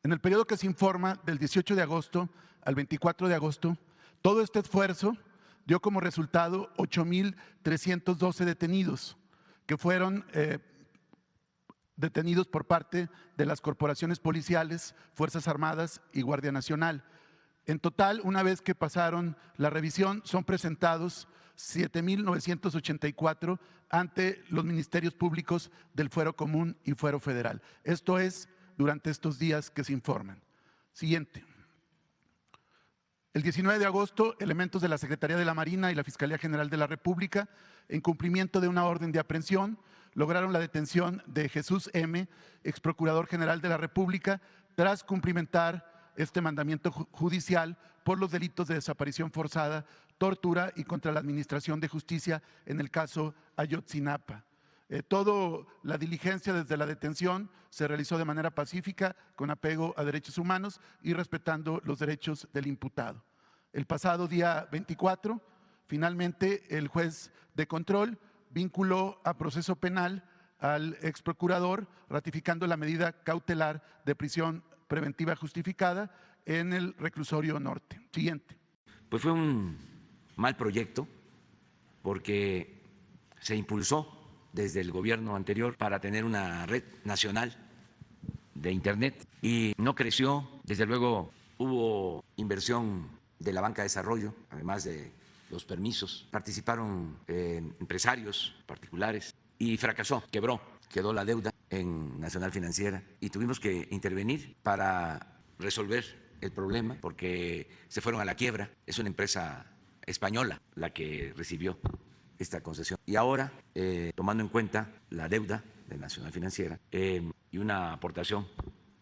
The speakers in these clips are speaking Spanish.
En el periodo que se informa, del 18 de agosto al 24 de agosto, todo este esfuerzo dio como resultado 8,312 detenidos, que fueron detenidos por parte de las corporaciones policiales, Fuerzas Armadas y Guardia Nacional. En total, una vez que pasaron la revisión, son presentados 7,984 ante los ministerios públicos del Fuero Común y Fuero Federal. Esto es durante estos días que se informan. Siguiente. El 19 de agosto, elementos de la Secretaría de la Marina y la Fiscalía General de la República, en cumplimiento de una orden de aprehensión, lograron la detención de Jesús M., exprocurador general de la República, tras cumplimentar este mandamiento judicial por los delitos de desaparición forzada, tortura y contra la administración de justicia en el caso Ayotzinapa. Toda la diligencia desde la detención se realizó de manera pacífica, con apego a derechos humanos y respetando los derechos del imputado. El pasado día 24, finalmente, el juez de control vinculó a proceso penal al exprocurador, ratificando la medida cautelar de prisión preventiva justificada en el reclusorio norte. Siguiente. Pues fue un mal proyecto porque se impulsó desde el gobierno anterior para tener una red nacional de Internet y no creció. Desde luego hubo inversión de la banca de desarrollo, además de los permisos. Participaron empresarios particulares y fracasó, quedó la deuda en Nacional Financiera y tuvimos que intervenir para resolver el problema porque se fueron a la quiebra. Es una empresa española la que recibió esta concesión. Y ahora, tomando en cuenta la deuda de Nacional Financiera y una aportación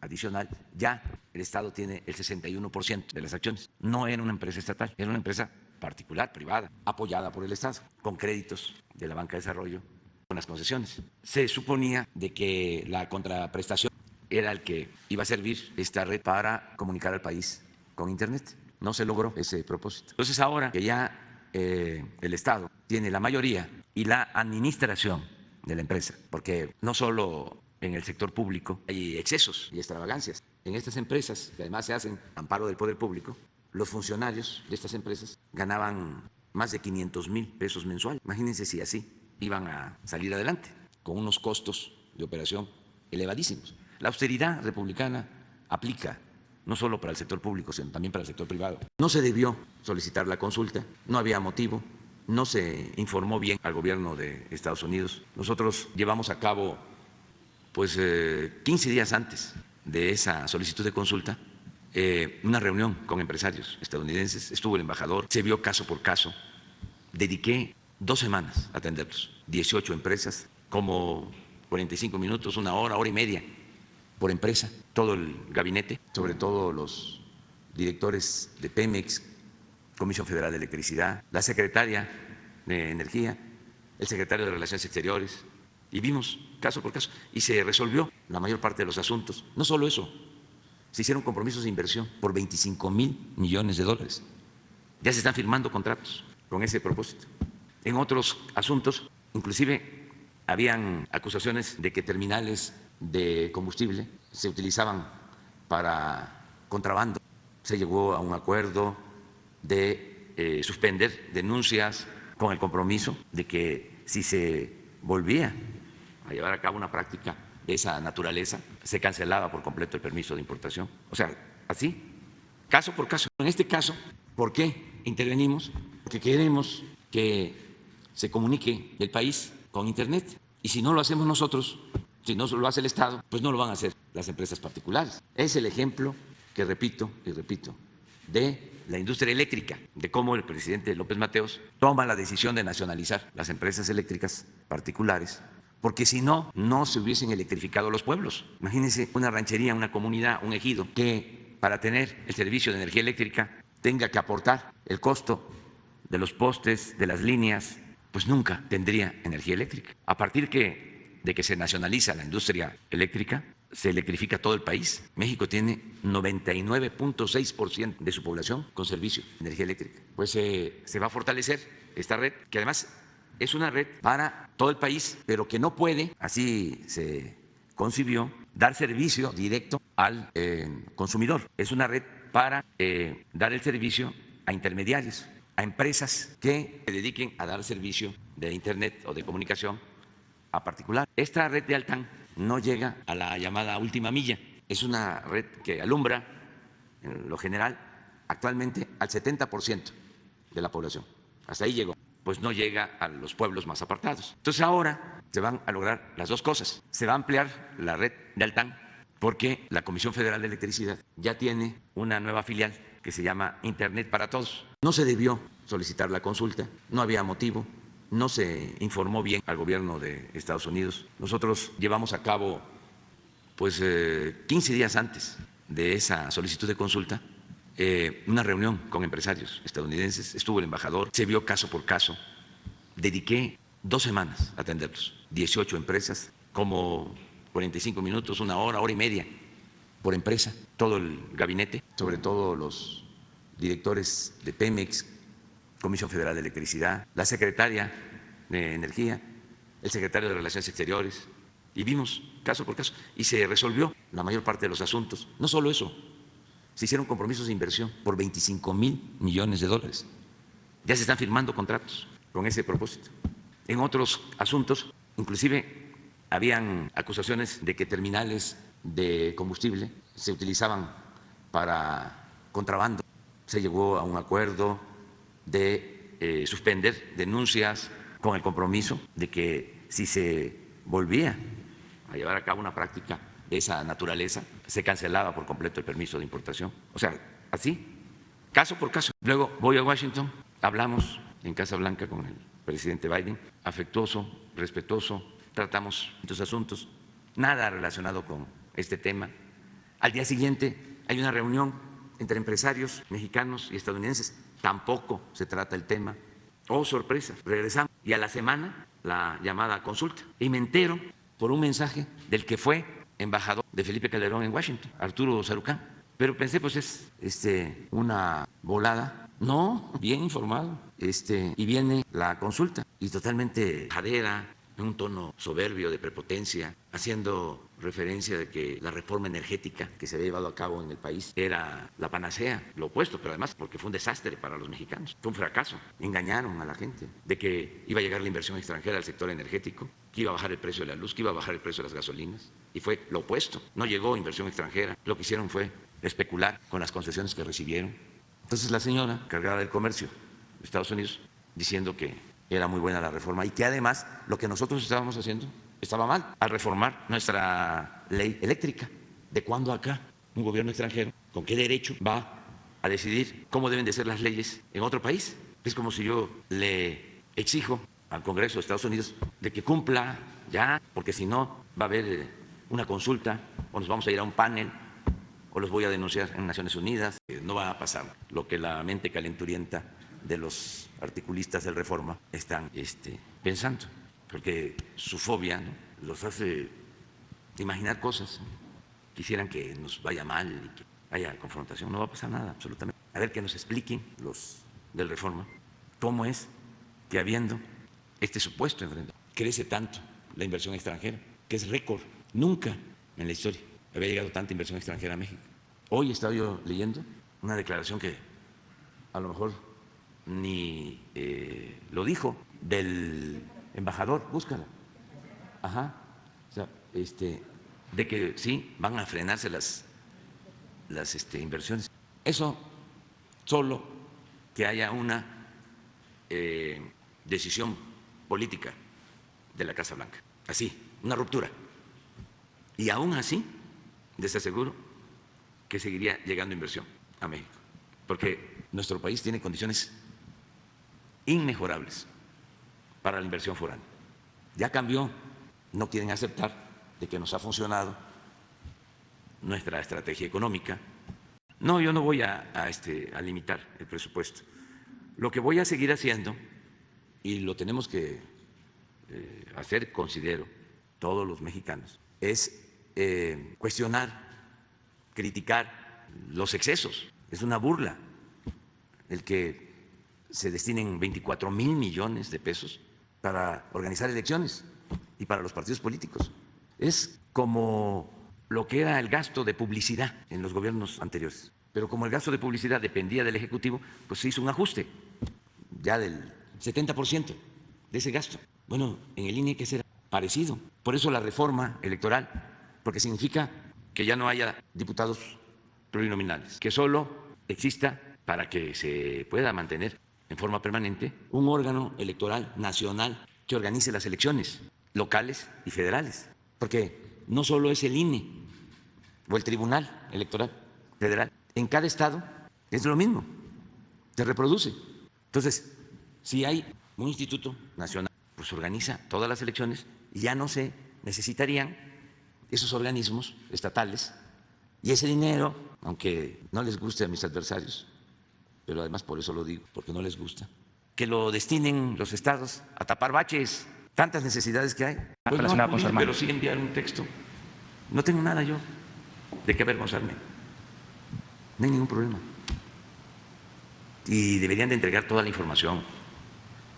adicional, ya el Estado tiene el 61% de las acciones. No era una empresa estatal, era una empresa particular, privada, apoyada por el Estado, con créditos de la banca de desarrollo, con las concesiones. Se suponía de que la contraprestación era el que iba a servir esta red para comunicar al país con Internet. No se logró ese propósito. Entonces ahora que ya el Estado tiene la mayoría y la administración de la empresa, porque no solo en el sector público hay excesos y extravagancias. En estas empresas, que además se hacen amparo del poder público, los funcionarios de estas empresas ganaban más de 500,000 pesos mensuales. Imagínense si así iban a salir adelante, con unos costos de operación elevadísimos. La austeridad republicana aplica no solo para el sector público, sino también para el sector privado. No se debió solicitar la consulta, no había motivo, no se informó bien al gobierno de Estados Unidos. Nosotros llevamos a cabo, 15 días antes de esa solicitud de consulta, una reunión con empresarios estadounidenses. Estuvo el embajador, se vio caso por caso. Dediqué 2 semanas a atenderlos, 18 empresas, como 45 minutos, 1 hora, hora y media por empresa, todo el gabinete, sobre todo los directores de Pemex, Comisión Federal de Electricidad, la secretaria de Energía, el secretario de Relaciones Exteriores, y vimos caso por caso y se resolvió la mayor parte de los asuntos. No solo eso, se hicieron compromisos de inversión por 25,000 millones de dólares. Ya se están firmando contratos con ese propósito. En otros asuntos, inclusive, habían acusaciones de que terminales de combustible se utilizaban para contrabando. Se llegó a un acuerdo de suspender denuncias con el compromiso de que si se volvía a llevar a cabo una práctica de esa naturaleza, se cancelaba por completo el permiso de importación. O sea, así, caso por caso. En este caso, ¿por qué intervenimos? Porque queremos que se comunique el país con Internet. Y si no lo hacemos nosotros, si no lo hace el Estado, pues no lo van a hacer las empresas particulares. Es el ejemplo que repito y repito de la industria eléctrica, de cómo el presidente López Mateos toma la decisión de nacionalizar las empresas eléctricas particulares, porque si no, no se hubiesen electrificado los pueblos. Imagínense una ranchería, una comunidad, un ejido, que para tener el servicio de energía eléctrica tenga que aportar el costo de los postes, de las líneas, pues nunca tendría energía eléctrica. A partir de que se nacionaliza la industria eléctrica, se electrifica todo el país. México tiene 99.6% de su población con servicio de energía eléctrica. Pues se va a fortalecer esta red, que además es una red para todo el país, pero que no puede, así se concibió, dar servicio directo al consumidor. Es una red para dar el servicio a intermediarios, a empresas que se dediquen a dar servicio de Internet o de comunicación a particular. Esta red de Altán no llega a la llamada última milla. Es una red que alumbra, en lo general, actualmente al 70% de la población. Hasta ahí llegó. Pues no llega a los pueblos más apartados. Entonces ahora se van a lograr las dos cosas. Se va a ampliar la red de Altán porque la Comisión Federal de Electricidad ya tiene una nueva filial que se llama Internet para Todos. No se debió solicitar la consulta, no había motivo, no se informó bien al gobierno de Estados Unidos. Nosotros llevamos a cabo, 15 días antes de esa solicitud de consulta, una reunión con empresarios estadounidenses, estuvo el embajador, se vio caso por caso, dediqué 2 semanas a atenderlos, 18 empresas, como 45 minutos, 1 hora, hora y media por empresa, todo el gabinete, sobre todo los directores de Pemex, Comisión Federal de Electricidad, la secretaria de Energía, el secretario de Relaciones Exteriores, y vimos caso por caso, y se resolvió la mayor parte de los asuntos. No solo eso, se hicieron compromisos de inversión por 25,000 millones de dólares. Ya se están firmando contratos con ese propósito. En otros asuntos, inclusive, habían acusaciones de que terminales de combustible se utilizaban para contrabando. Se llegó a un acuerdo de suspender denuncias con el compromiso de que si se volvía a llevar a cabo una práctica de esa naturaleza, se cancelaba por completo el permiso de importación. O sea, así, caso por caso. Luego voy a Washington, hablamos en Casa Blanca con el presidente Biden, afectuoso, respetuoso, tratamos estos asuntos, nada relacionado con este tema. Al día siguiente hay una reunión entre empresarios mexicanos y estadounidenses, tampoco se trata el tema. Oh, sorpresa, regresamos y a la semana la llamada consulta y me entero por un mensaje del que fue embajador de Felipe Calderón en Washington, Arturo Sarucán. Pero pensé, pues es una volada. No, bien informado. Y viene la consulta y totalmente jadera, en un tono soberbio de prepotencia, haciendo referencia de que la reforma energética que se había llevado a cabo en el país era la panacea, lo opuesto, pero además porque fue un desastre para los mexicanos, fue un fracaso. Engañaron a la gente de que iba a llegar la inversión extranjera al sector energético, que iba a bajar el precio de la luz, que iba a bajar el precio de las gasolinas, y fue lo opuesto. No llegó inversión extranjera, lo que hicieron fue especular con las concesiones que recibieron. Entonces la señora, cargada del comercio de Estados Unidos, diciendo que era muy buena la reforma y que además lo que nosotros estábamos haciendo estaba mal al reformar nuestra ley eléctrica. ¿De cuándo acá un gobierno extranjero con qué derecho va a decidir cómo deben de ser las leyes en otro país? Es como si yo le exijo al Congreso de Estados Unidos de que cumpla ya, porque si no va a haber una consulta o nos vamos a ir a un panel o los voy a denunciar en Naciones Unidas. No va a pasar lo que la mente calenturienta de los articulistas del Reforma están pensando, porque su fobia, ¿no?, los hace imaginar cosas. Quisieran que nos vaya mal y que haya confrontación. No va a pasar nada, absolutamente. A ver, que nos expliquen los del Reforma cómo es que, habiendo este supuesto enfrentamiento, crece tanto la inversión extranjera, que es récord. Nunca en la historia había llegado tanta inversión extranjera a México. Hoy estaba yo leyendo una declaración que a lo mejor ni lo dijo, del embajador, búscala. Ajá. O sea, de que sí van a frenarse las inversiones. Eso solo que haya una decisión política de la Casa Blanca. Así, una ruptura. Y aún así, les aseguro que seguiría llegando inversión a México, porque nuestro país tiene condiciones inmejorables para la inversión foránea. Ya cambió, no quieren aceptar de que nos ha funcionado nuestra estrategia económica. No, yo no voy a limitar el presupuesto. Lo que voy a seguir haciendo, y lo tenemos que hacer, considero, todos los mexicanos, es cuestionar, criticar los excesos. Es una burla el que se destinen 24,000 millones de pesos para organizar elecciones y para los partidos políticos. Es como lo que era el gasto de publicidad en los gobiernos anteriores. Pero como el gasto de publicidad dependía del Ejecutivo, pues se hizo un ajuste ya del 70% de ese gasto. Bueno, en el INE hay que ser parecido. Por eso la reforma electoral, porque significa que ya no haya diputados plurinominales, que solo exista, para que se pueda mantener en forma permanente, un órgano electoral nacional que organice las elecciones locales y federales. Porque no solo es el INE o el Tribunal Electoral Federal, en cada estado es lo mismo, se reproduce. Entonces, si hay un instituto nacional, pues organiza todas las elecciones y ya no se necesitarían esos organismos estatales y ese dinero, aunque no les guste a mis adversarios, pero además por eso lo digo, porque no les gusta, que lo destinen los estados a tapar baches, tantas necesidades que hay. Pues relacionada con su hermano. Pero sí enviar un texto. No tengo nada yo de qué avergonzarme. No hay ningún problema. Y deberían de entregar toda la información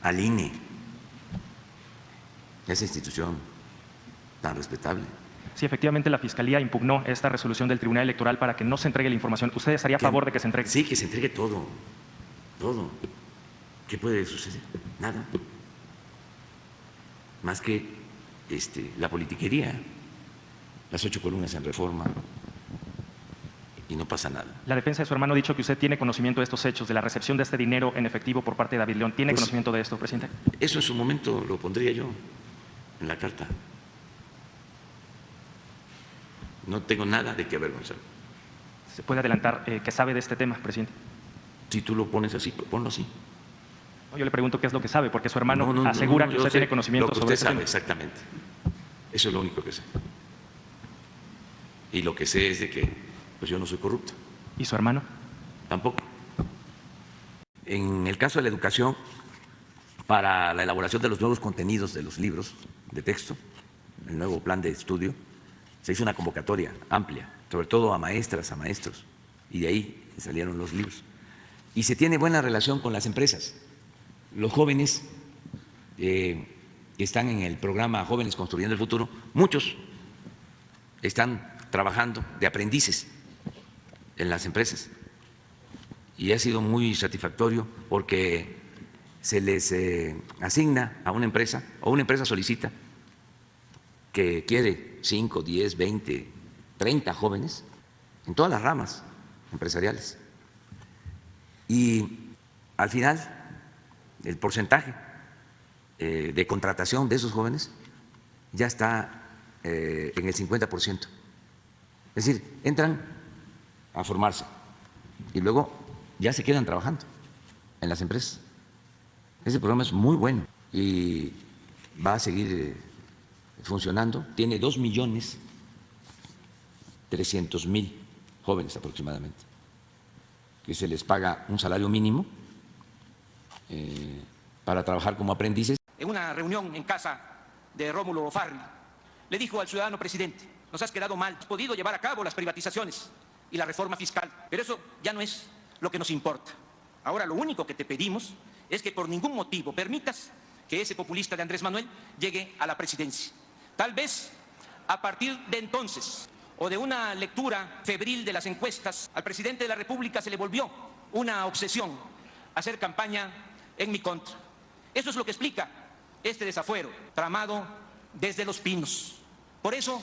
al INE, esa institución tan respetable. Sí, efectivamente la Fiscalía impugnó esta resolución del Tribunal Electoral para que no se entregue la información. ¿Usted estaría a favor de que se entregue? Sí, que se entregue todo, todo. ¿Qué puede suceder? Nada. Más que la politiquería, las 8 columnas en Reforma, y no pasa nada. La defensa de su hermano ha dicho que usted tiene conocimiento de estos hechos, de la recepción de este dinero en efectivo por parte de David León. ¿Tiene conocimiento de esto, presidente? Eso en su momento lo pondría yo en la carta. No tengo nada de qué avergonzar. ¿Se puede adelantar que sabe de este tema, presidente? Si tú lo pones así, ponlo así. No, yo le pregunto qué es lo que sabe, porque su hermano asegura que usted tiene conocimiento sobre este tema. Lo que usted sabe, exactamente. Eso es lo único que sé. Y lo que sé es de que pues yo no soy corrupto. ¿Y su hermano? Tampoco. En el caso de la educación, para la elaboración de los nuevos contenidos de los libros de texto, el nuevo plan de estudio, se hizo una convocatoria amplia, sobre todo a maestras, a maestros, y de ahí salieron los libros. Y se tiene buena relación con las empresas. Los jóvenes que están en el programa Jóvenes Construyendo el Futuro, muchos están trabajando de aprendices en las empresas. Y ha sido muy satisfactorio porque se les asigna a una empresa o una empresa solicita que quiere 5, 10, 20, 30 jóvenes en todas las ramas empresariales. Y al final, el porcentaje de contratación de esos jóvenes ya está en el 50%. Es decir, entran a formarse y luego ya se quedan trabajando en las empresas. Ese programa es muy bueno y va a seguir funcionando. Tiene 2.300.000 jóvenes aproximadamente, que se les paga un salario mínimo para trabajar como aprendices. En una reunión en casa de Rómulo Farri, le dijo al ciudadano presidente: nos has quedado mal, has podido llevar a cabo las privatizaciones y la reforma fiscal, pero eso ya no es lo que nos importa. Ahora lo único que te pedimos es que por ningún motivo permitas que ese populista de Andrés Manuel llegue a la presidencia. Tal vez a partir de entonces, o de una lectura febril de las encuestas, al presidente de la República se le volvió una obsesión hacer campaña en mi contra. Eso es lo que explica este desafuero tramado desde Los Pinos. Por eso,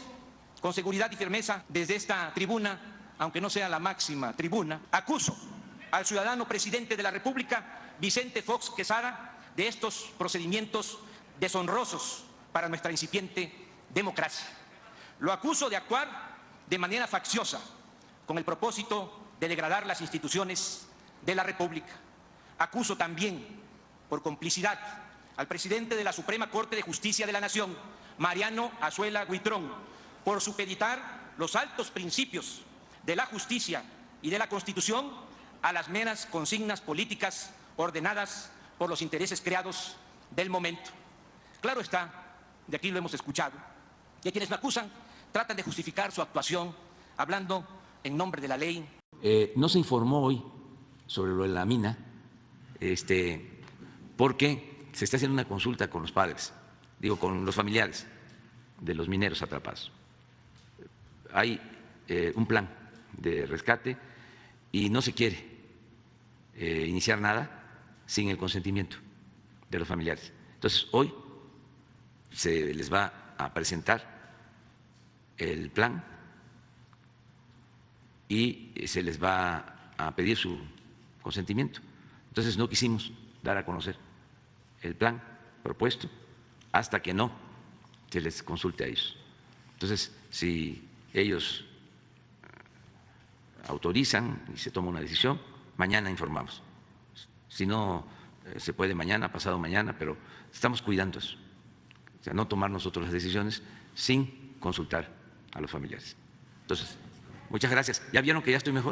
con seguridad y firmeza, desde esta tribuna, aunque no sea la máxima tribuna, acuso al ciudadano presidente de la República, Vicente Fox Quesada, de estos procedimientos deshonrosos para nuestra incipiente democracia. Lo acuso de actuar de manera facciosa con el propósito de degradar las instituciones de la República. Acuso también por complicidad al presidente de la Suprema Corte de Justicia de la Nación, Mariano Azuela Huitrón, por supeditar los altos principios de la justicia y de la Constitución a las meras consignas políticas ordenadas por los intereses creados del momento. Claro está, de aquí lo hemos escuchado, que quienes me acusan tratan de justificar su actuación hablando en nombre de la ley. No se informó hoy sobre lo de la mina, porque se está haciendo una consulta con los padres, con los familiares de los mineros atrapados. hay un plan de rescate y no se quiere iniciar nada sin el consentimiento de los familiares. Entonces, hoy se les va a presentar el plan y se les va a pedir su consentimiento. Entonces, no quisimos dar a conocer el plan propuesto hasta que no se les consulte a ellos. Entonces, si ellos autorizan y se toma una decisión, mañana informamos. Si no se puede mañana, pasado mañana, pero estamos cuidando eso. O sea, no tomar nosotros las decisiones sin consultar a los familiares. Entonces, muchas gracias. ¿Ya vieron que ya estoy mejor?